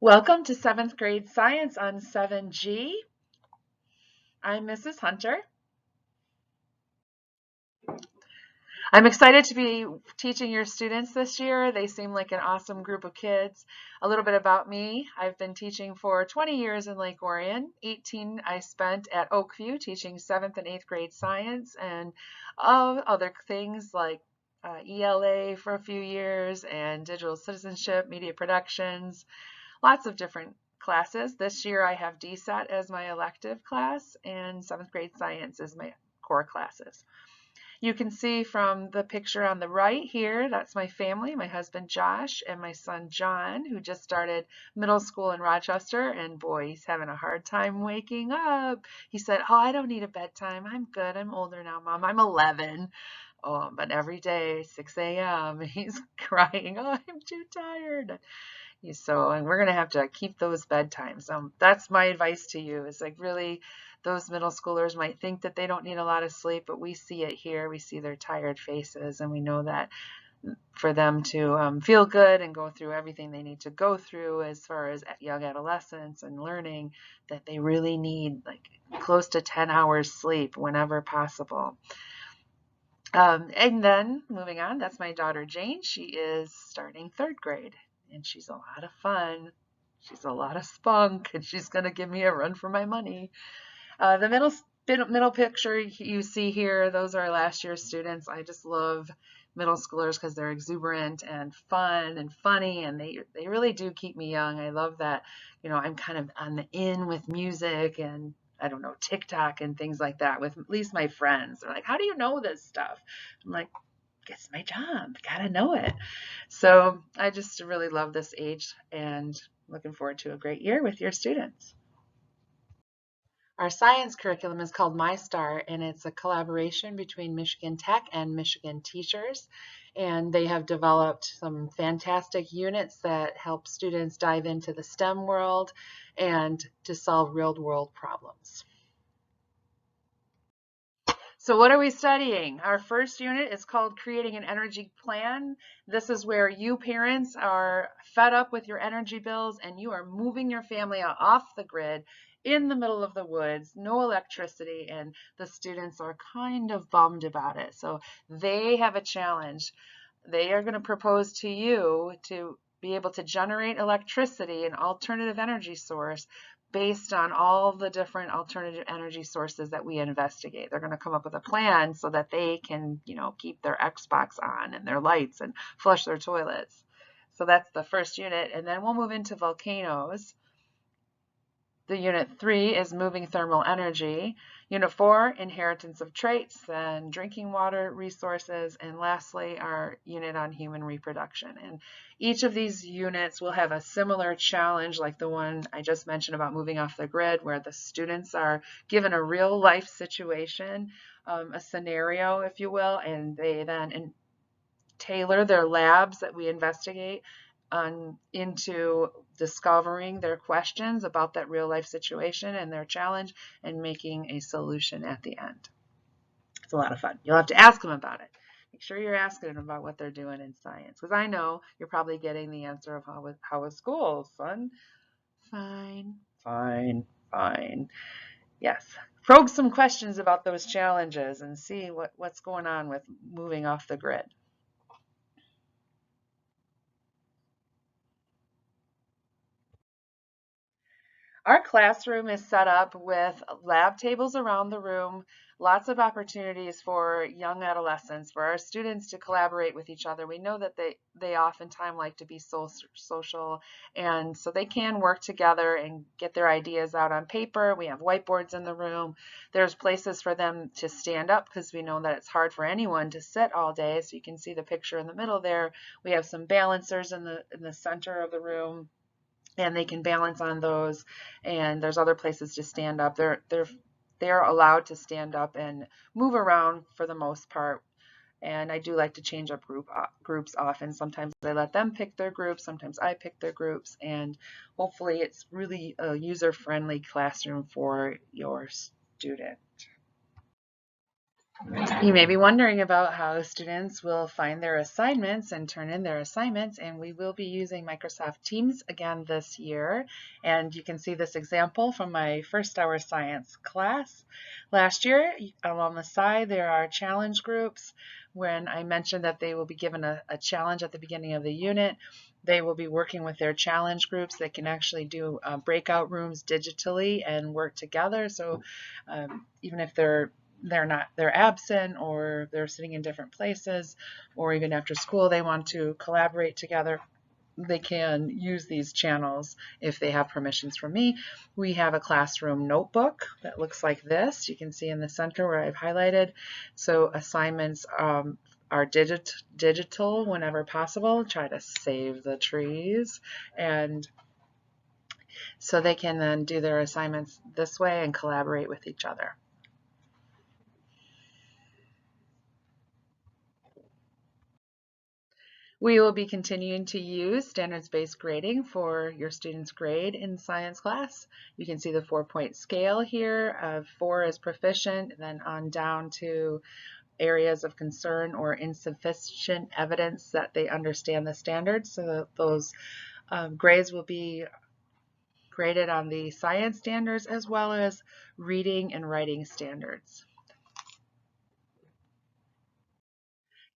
Welcome to 7th grade science on 7G. I'm Mrs. Hunter. I'm excited to be teaching your students this year. They seem like an awesome group of kids. A little bit about me. I've been teaching for 20 years in Lake Orion. 18 I spent at Oakview teaching 7th and 8th grade science and other things like ELA for a few years and digital citizenship, media productions, lots of different classes. This year I have DSAT as my elective class and 7th grade science as my core classes. You can see from the picture on the right here, that's my family, my husband Josh and my son John, who just started middle school in Rochester, and boy, he's having a hard time waking up. He said, "Oh, I don't need a bedtime. I'm good. I'm older now, Mom. I'm 11." Oh, but every day, 6 a.m., he's crying, "Oh, I'm too tired." And we're going to have to keep those bedtimes. That's my advice to you, is like really those middle schoolers might think that they don't need a lot of sleep, but we see it here. We see their tired faces, and we know that for them to feel good and go through everything they need to go through as far as young adolescence and learning, that they really need like close to 10 hours sleep whenever possible. And then moving on, that's my daughter Jane. She is starting 3rd grade, and she's a lot of fun. She's a lot of spunk, and she's going to give me a run for my money. The middle picture you see here, those are last year's students. I just love middle schoolers because they're exuberant and fun and funny, and they really do keep me young. I love that, I'm kind of on the in with music and I don't know, TikTok and things like that with at least my friends. They're like, "How do you know this stuff?" I'm like, "It's my job. Gotta know it." So I just really love this age and looking forward to a great year with your students. Our science curriculum is called MyStar, and it's a collaboration between Michigan Tech and Michigan teachers. And they have developed some fantastic units that help students dive into the STEM world and to solve real-world problems. So what are we studying? Our first unit is called Creating an Energy Plan. This is where you parents are fed up with your energy bills and you are moving your family off the grid in the middle of the woods, no electricity, and the students are kind of bummed about it. So they have a challenge. They are going to propose to you to be able to generate electricity, an alternative energy source, based on all the different alternative energy sources that we investigate. They're going to come up with a plan so that they can, keep their Xbox on and their lights and flush their toilets. So that's the first unit. And then we'll move into volcanoes. The unit 3 is moving thermal energy. Unit 4, inheritance of traits, then drinking water resources, and lastly, our unit on human reproduction. And each of these units will have a similar challenge like the one I just mentioned about moving off the grid, where the students are given a real life situation, a scenario, if you will, and they then tailor their labs that we investigate into discovering their questions about that real life situation and their challenge and making a solution at the end. It's a lot of fun. You'll have to ask them about it. Make sure you're asking them about what they're doing in science, because I know you're probably getting the answer of how was school, son? Fine, fine, fine. Yes. Probe some questions about those challenges and see what's going on with moving off the grid. Our classroom is set up with lab tables around the room, lots of opportunities for young adolescents, for our students to collaborate with each other. We know that they oftentimes like to be social, and so they can work together and get their ideas out on paper. We have whiteboards in the room. There's places for them to stand up because we know that it's hard for anyone to sit all day. So you can see the picture in the middle there. We have some balancers in the center of the room, and they can balance on those, and there's other places to stand up. They're allowed to stand up and move around for the most part, and I do like to change up groups often. Sometimes I let them pick their groups, sometimes I pick their groups, and hopefully it's really a user-friendly classroom for your student. You may be wondering about how students will find their assignments and turn in their assignments, and we will be using Microsoft Teams again this year. And you can see this example from my first hour science class. Last year, along the side, there are challenge groups. When I mentioned that they will be given a challenge at the beginning of the unit, they will be working with their challenge groups. They can actually do breakout rooms digitally and work together. So even if they're absent or they're sitting in different places, or even after school they want to collaborate together, they can use these channels if they have permissions from me. We have a classroom notebook that looks like this. You can see in the center where I've highlighted. So assignments are digital whenever possible. Try to save the trees, and so they can then do their assignments this way and collaborate with each other. We will be continuing to use standards-based grading for your students' grade in science class. You can see the 4-point scale here. 4 is proficient, then on down to areas of concern or insufficient evidence that they understand the standards. So those grades will be graded on the science standards as well as reading and writing standards.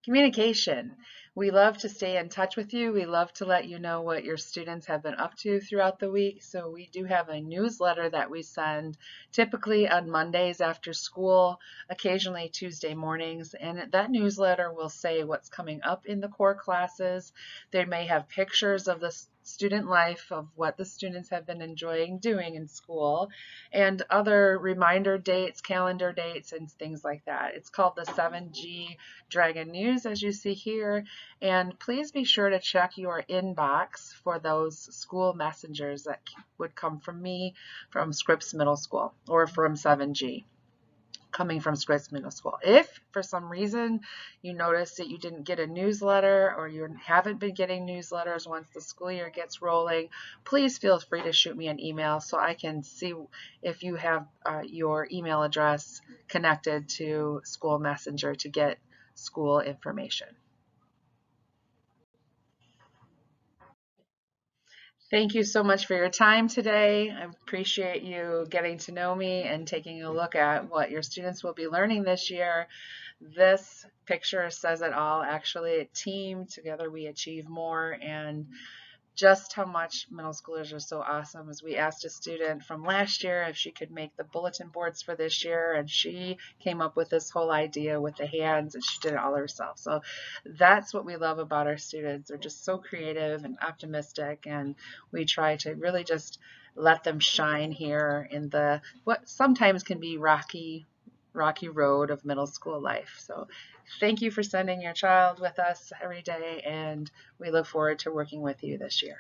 Communication. We love to stay in touch with you. We love to let you know what your students have been up to throughout the week. So we do have a newsletter that we send typically on Mondays after school, occasionally Tuesday mornings. And that newsletter will say what's coming up in the core classes. They may have pictures of the student life of what the students have been enjoying doing in school and other reminder dates, calendar dates, and things like that. It's called the 7G Dragon News, as you see here, and please be sure to check your inbox for those school messengers that would come from me from Scripps Middle School or from 7G coming from Scripps Middle School. If for some reason you notice that you didn't get a newsletter or you haven't been getting newsletters once the school year gets rolling, please feel free to shoot me an email so I can see if you have your email address connected to School Messenger to get school information. Thank you so much for your time today. I appreciate you getting to know me and taking a look at what your students will be learning this year. This picture says it all. Actually, a team, together we achieve more, and just how much middle schoolers are so awesome. As we asked a student from last year if she could make the bulletin boards for this year, and she came up with this whole idea with the hands, and she did it all herself. So that's what we love about our students. They're just so creative and optimistic, and we try to really just let them shine here in the what sometimes can be rocky road of middle school life. So thank you for sending your child with us every day, and we look forward to working with you this year.